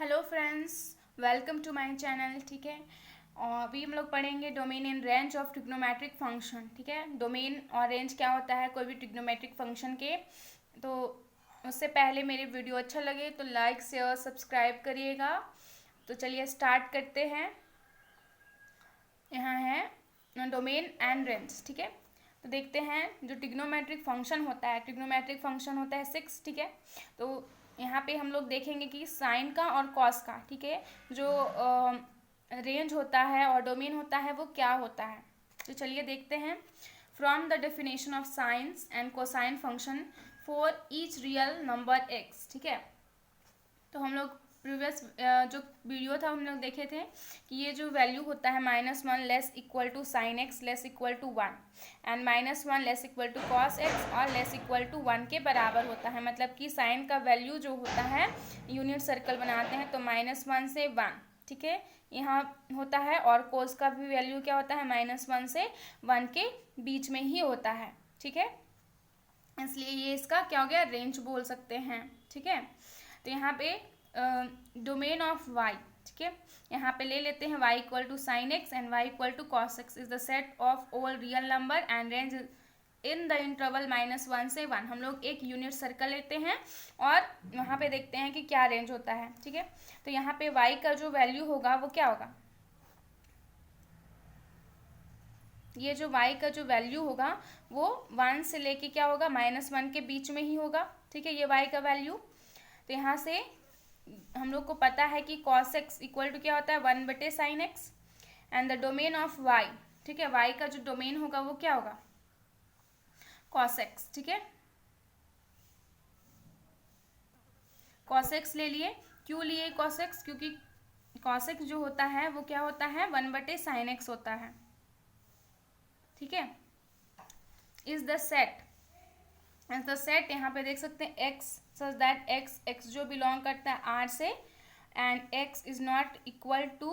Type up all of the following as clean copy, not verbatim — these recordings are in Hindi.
Hello friends, welcome to my channel. ठीक है, और अभी हम लोग पढ़ेंगे domain in range of trigonometric function. ठीक है, डोमेन और रेंज क्या होता है कोई भी ट्रिग्नोमेट्रिक फंक्शन के। तो उससे पहले मेरी वीडियो अच्छा लगे तो लाइक शेयर सब्सक्राइब करिएगा। तो चलिए स्टार्ट करते हैं। यहाँ है डोमेन एंड रेंज। ठीक है, तो देखते हैं जो ट्रिग्नोमेट्रिक फंक्शन होता है, ट्रिग्नोमेट्रिक फंक्शन होता है 6। ठीक है, तो यहाँ पे हम लोग देखेंगे कि साइन का और कॉस का, ठीक है, जो रेंज होता है और डोमेन होता है वो क्या होता है। तो चलिए देखते हैं। From the definition of science and cosine function for each real number x. ठीक है, तो हम लोग प्रीवियस जो वीडियो था हम लोग देखे थे कि ये जो वैल्यू होता है -1 less equal to sine x less equal to 1 and -1 less equal to cos x और लेस इक्वल टू 1 के बराबर होता है। मतलब कि साइन का वैल्यू जो होता है, यूनिट सर्कल बनाते हैं तो -1 से 1, ठीक है, यहाँ होता है। और कोस का भी वैल्यू क्या होता है, -1 से 1 के बीच में ही होता है। ठीक है, इसलिए ये इसका क्या हो गया, रेंज बोल सकते हैं। ठीक है, तो यहाँ पे डोमेन ऑफ वाई, ठीक है, यहाँ पे ले लेते हैं y equal to sine x and y equal to cos x is the set of all real number and range in the interval -1 से 1। हम लोग एक यूनिट सर्कल लेते हैं और वहाँ पे देखते हैं कि क्या रेंज होता है। ठीक है, तो यहाँ पे y का जो वैल्यू होगा वो क्या होगा, ये जो y का जो वैल्यू होगा वो 1 से लेके क्या होगा, -1 के बीच में ही होगा। ठीक है, ये y का वैल्यू। तो यहाँ से हम लोग को पता है कि cos x इक्वल टू क्या होता है, 1/sin x and the domain of y। ठीक है, y का जो डोमेन होगा वो क्या होगा, cos x। ठीक है, cos x ले लिए। क्यों लिए cos x, क्योंकि cos x जो होता है वो क्या होता है, 1/sin x होता है। ठीक है, is the set, as the set यहाँ पे देख सकते हैं x सच दैट x जो बिलोंग करता है r से and x is not equal to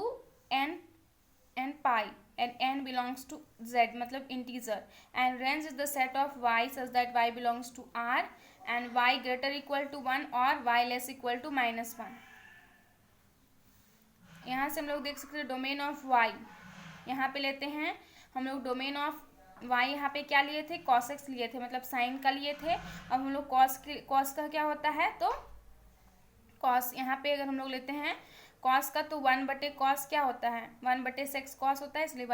n pi and n belongs to z, मतलब integer. And range is the set of y such that y belongs to r and y greater equal to 1 और y लेस इक्वल टू -1। यहाँ से हम लोग देख सकते हैं डोमेन ऑफ y, यहाँ पे लेते हैं हम लोग डोमेन ऑफ y। यहाँ पे क्या लिए थे, cos x लिए थे, मतलब साइन का लिए थे। अब हम लोग cos का क्या होता है, तो cos यहाँ पे अगर हम लोग लेते हैं cos का तो 1/cos क्या होता है, 1/sec cos होता है, इसलिए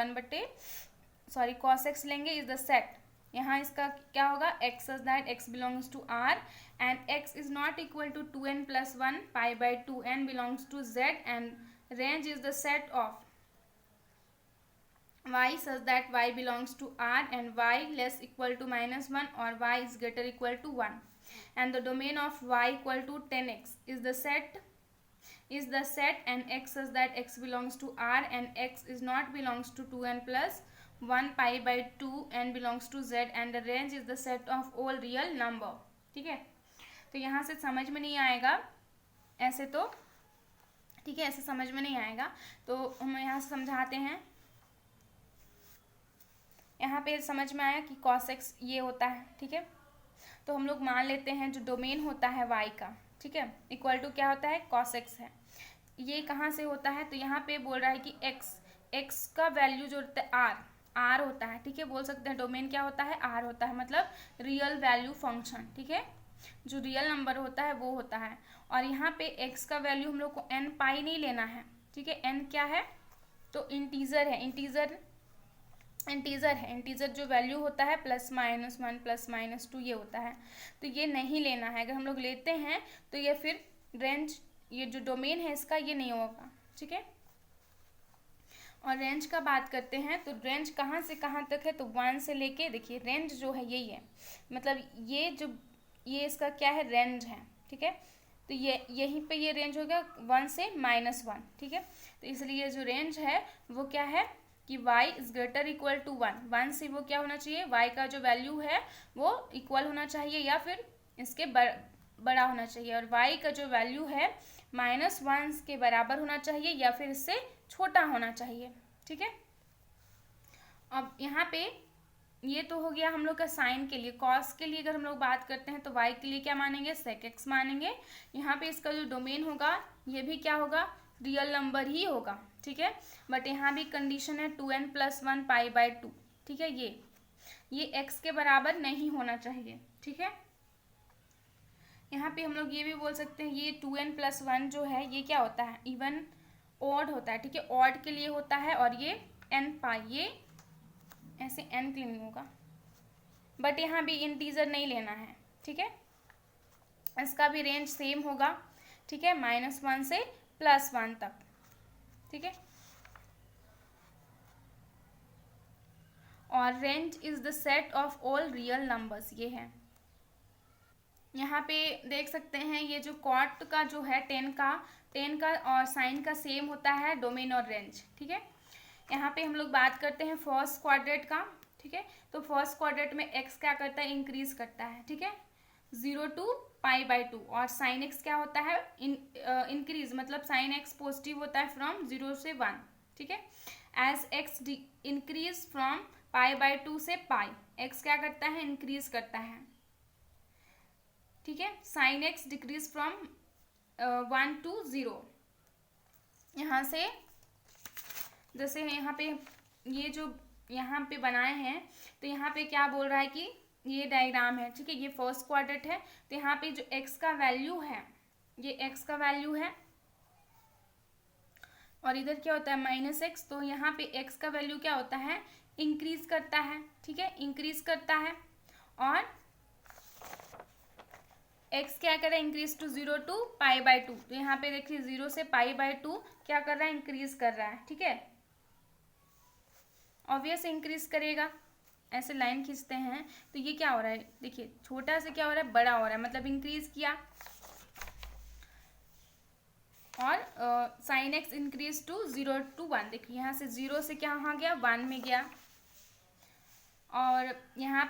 cos x लेंगे। इज द सेट, यहाँ इसका क्या होगा, x such that x belongs to r and x is not equal to 2n + 1 π/2 n belongs to z and range is the set of y such that y belongs to r and y less equal to -1 or y is greater equal to 1 and the domain of y equal to 10x is the set and x such that x belongs to r and x is not belongs to 2n plus 1 π/2 n belongs to z and the range is the set of all real number। ठीक है, तो यहाँ से समझ में नहीं आएगा ऐसे तो, ठीक है, ऐसे समझ में नहीं आएगा तो हम यहाँ से समझाते हैं। यहाँ पे समझ में आया कि cos x ये होता है। ठीक है, तो हम लोग मान लेते हैं जो डोमेन होता है y का, ठीक है, इक्वल टू क्या होता है, cos x है। ये कहाँ से होता है, तो यहाँ पे बोल रहा है कि x का वैल्यू जो होता है r होता है। ठीक है, बोल सकते हैं डोमेन क्या होता है, r होता है, मतलब रियल वैल्यू फंक्शन। ठीक है, जो रियल नंबर होता है वो होता है। और यहाँ पे x का वैल्यू हम लोग को n पाई नहीं लेना है। ठीक है, n क्या है, तो इंटीजर है, इंटीजर जो वैल्यू होता है +-1 +-2 ये होता है, तो ये नहीं लेना है। अगर हम लोग लेते हैं तो ये फिर रेंज, ये जो डोमेन है इसका ये नहीं होगा। ठीक है, और रेंज का बात करते हैं तो रेंज कहाँ से कहाँ तक है, तो 1 से लेके, देखिए रेंज जो है यही है, मतलब ये इसका क्या है, रेंज है। ठीक है, तो ये यहीं पे ये रेंज हो गया 1 से -1। ठीक है, तो इसलिए जो रेंज है वो क्या है कि y is greater equal to 1 से वो क्या होना चाहिए, y का जो वैल्यू है वो इक्वल होना चाहिए या फिर इसके बड़ा होना चाहिए, और y का जो वैल्यू है -1 के बराबर होना चाहिए या फिर इससे छोटा होना चाहिए। ठीक है, अब यहाँ पे ये तो हो गया हम लोग का साइन के लिए। कॉस के लिए अगर हम लोग बात करते हैं तो वाई के लिए क्या मानेंगे, सेक एक्स मानेंगे। यहाँ पे इसका जो डोमेन होगा ये भी क्या होगा, रियल नंबर ही होगा, ठीक है। बट यहाँ भी कंडीशन है 2n+1 π/2, ठीक है। ये x के बराबर नहीं होना चाहिए, ठीक है। यहाँ पे हम लोग ये भी बोल सकते हैं ये 2n+1 जो है ये क्या होता है, इवन ऑड होता है, ठीक है। ऑड के लिए होता है और ये n π, ये ऐसे n के लिए नहीं होगा। बट यहाँ भी इंटीजर नहीं लेना है, ठीक है। इसका भी रेंज सेम होगा, ठीक है, -1 से +1 तक, ठीक है। और range is the set of all real numbers, ये है। यहाँ पे देख सकते हैं ये जो कॉट का जो है 10 का और साइन का सेम होता है डोमेन और रेंज, ठीक है। यहाँ पे हम लोग बात करते हैं फर्स्ट क्वाड्रेंट का, ठीक है। तो फर्स्ट क्वाड्रेंट में x क्या करता है, इंक्रीज करता है, ठीक है, 0 to π/2। और साइन x क्या होता है, इंक्रीज, मतलब साइन x पॉजिटिव होता है फ्रॉम 0 से 1, ठीक है। एज x इंक्रीज फ्रॉम π/2 से पाई, x क्या करता है, इंक्रीज करता है, ठीक है। Sine x decrease from 1 to 0। यहाँ से जैसे यहाँ पे ये जो यहाँ पे बनाए हैं तो यहाँ पे क्या बोल रहा है कि ये डायग्राम है, ठीक है, ये फर्स्ट क्वाड्रेंट है। तो यहाँ पे जो x का वैल्यू है, ये x का वैल्यू है और इधर क्या होता है -x। तो यहाँ पे x का वैल्यू क्या होता है, इंक्रीज करता है, ठीक है, इंक्रीज करता है। और x क्या कर रहा है, इंक्रीज टू 0 to π/2। तो यहाँ पे देखिए 0 से π/2 क्या कर रहा है, इंक्रीज कर रहा है, ठीक है। ऑब्वियस इंक्रीज करेगा, ऐसे लाइन खींचते हैं तो ये क्या हो रहा है, देखिए छोटा से क्या हो रहा है, बड़ा हो रहा है, मतलब इंक्रीज किया। और sine x increase to 0 to 1, देखिए यहाँ से 0 से क्या कहाँ गया, 1 में गया। और यहाँ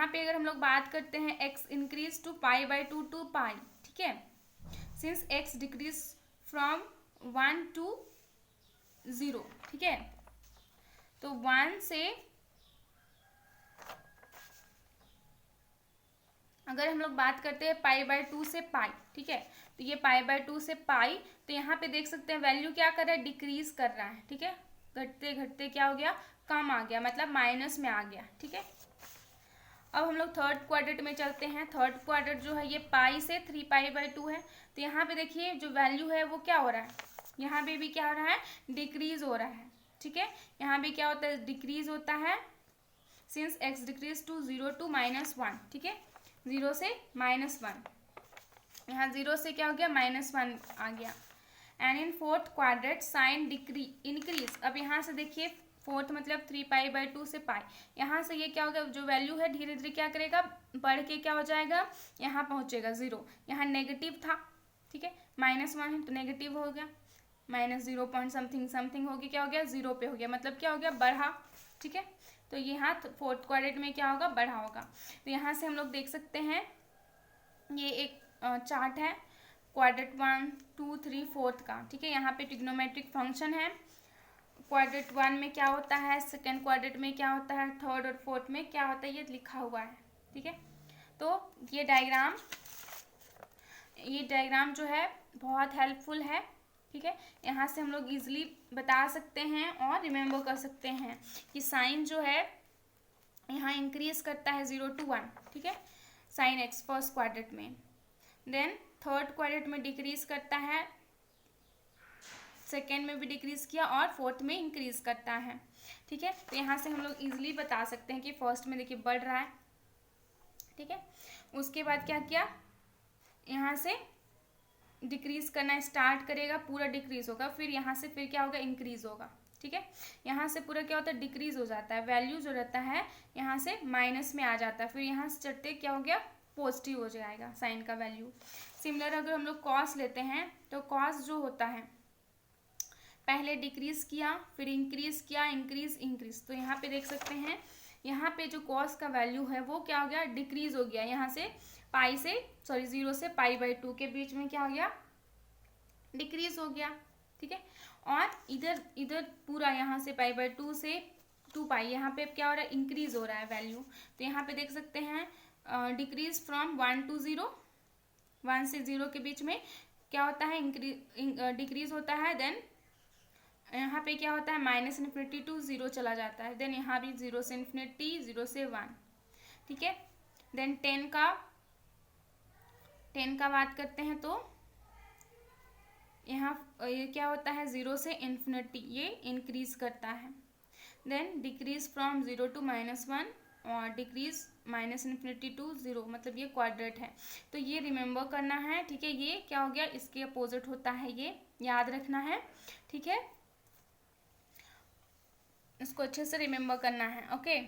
पे अगर हम लोग बात करते हैं x इंक्रीज टू π/2 to पाई, ठीक है, sine x decrease from 1 to 0, ठीक है। तो 1 से अगर हम लोग बात करते हैं π/2 से पाई, ठीक है, तो ये π/2 से पाई, तो यहाँ पे देख सकते हैं वैल्यू क्या कर रहा है, डिक्रीज कर रहा है, ठीक है, घटते घटते क्या हो गया, कम आ गया, मतलब माइनस में आ गया, ठीक है। अब हम लोग थर्ड क्वाड्रेंट में चलते हैं। थर्ड क्वाड्रेंट जो है ये पाई से 3π/2 है। तो यहाँ पे देखिए जो वैल्यू है वो क्या हो रहा है, यहाँ पे भी क्या हो रहा है, डिक्रीज हो रहा है, ठीक है। यहाँ भी क्या होता है, डिक्रीज होता है, sine x decrease to 0 to -1, ठीक है, 0 से -1। यहाँ 0 से क्या हो गया, -1 आ गया। And in fourth quadrant sine increase. अब यहाँ से देखिए फोर्थ मतलब 3π/2 से पाई, यहाँ से ये क्या होगा, जो वैल्यू है धीरे धीरे क्या करेगा, बढ़ के क्या हो जाएगा, यहाँ पहुँचेगा 0। यहाँ नेगेटिव था, ठीक है, -1 है तो नेगेटिव हो गया, -0 पॉइंट समथिंग समथिंग हो गया, क्या हो गया, 0 पे हो गया, मतलब क्या हो गया, बढ़ा, ठीक है। तो यहाँ फोर्थ क्वाड्रेंट में क्या होगा, बढ़ा होगा। तो यहाँ से हम लोग देख सकते हैं ये एक चार्ट है क्वाड्रेंट 1 2 3 4 का, ठीक है। यहाँ पे ट्रिग्नोमेट्रिक फंक्शन है। क्वाड्रेंट 1 में क्या होता है, सेकेंड क्वाड्रेंट में क्या होता है, थर्ड और फोर्थ में क्या होता है, ये लिखा हुआ है, ठीक है। तो ये डायग्राम जो है बहुत हेल्पफुल है, ठीक है। यहाँ से हम लोग इजीली बता सकते हैं और रिमेम्बर कर सकते हैं कि साइन जो है यहाँ इंक्रीज करता है 0 to 1, ठीक है, साइन एक्स फर्स्ट क्वाड्रेंट में। देन थर्ड क्वाड्रेंट में डिक्रीज करता है, सेकेंड में भी डिक्रीज किया और फोर्थ में इंक्रीज करता है, ठीक है। तो यहाँ से हम लोग इजीली बता सकते हैं कि फर्स्ट में देखिए बढ़ रहा है, ठीक है। उसके बाद क्या किया, यहाँ से डिक्रीज करना स्टार्ट करेगा, पूरा डिक्रीज होगा, फिर यहाँ से फिर क्या होगा, इंक्रीज होगा, ठीक है। यहाँ से पूरा क्या होता है, डिक्रीज हो जाता है, वैल्यू जो रहता है यहाँ से माइनस में आ जाता है, फिर यहाँ से चढ़ते क्या हो गया, पॉजिटिव हो जाएगा साइन का वैल्यू। सिमिलर अगर हम लोग कॉस लेते हैं तो कॉस जो होता है पहले डिक्रीज किया, फिर इंक्रीज किया, इंक्रीज। तो यहाँ पे देख सकते हैं यहाँ पे जो कॉस का वैल्यू है वो क्या हो गया, डिक्रीज हो गया, यहाँ से 0 से π/2 के बीच में क्या हो गया, डिक्रीज हो गया, ठीक है। और इधर इधर पूरा यहाँ से पाई बाय 2 से 2 पाई, यहाँ पे अब क्या हो रहा है, इंक्रीज हो रहा है वैल्यू। तो यहाँ पे देख सकते हैं डिक्रीज फ्रॉम 1 to 0, 1 से 0 के बीच में क्या होता है, डिक्रीज होता है। देन यहाँ पे क्या होता है, -∞ to 0 चला जाता है। देन यहाँ भी 0 से इन्फिनिटी, 0 से 1, ठीक है। देन 10 का बात करते हैं तो यहाँ ये क्या होता है, 0 से इन्फिनिटी ये इंक्रीज करता है। देन डिक्रीज फ्रॉम 0 to -1 और डिक्रीज -∞ to 0, मतलब ये क्वाड्रेट है। तो ये रिमेंबर करना है, ठीक है। ये क्या हो गया, इसके अपोजिट होता है, ये याद रखना है, ठीक है। इसको अच्छे से रिमेंबर करना है, ओके।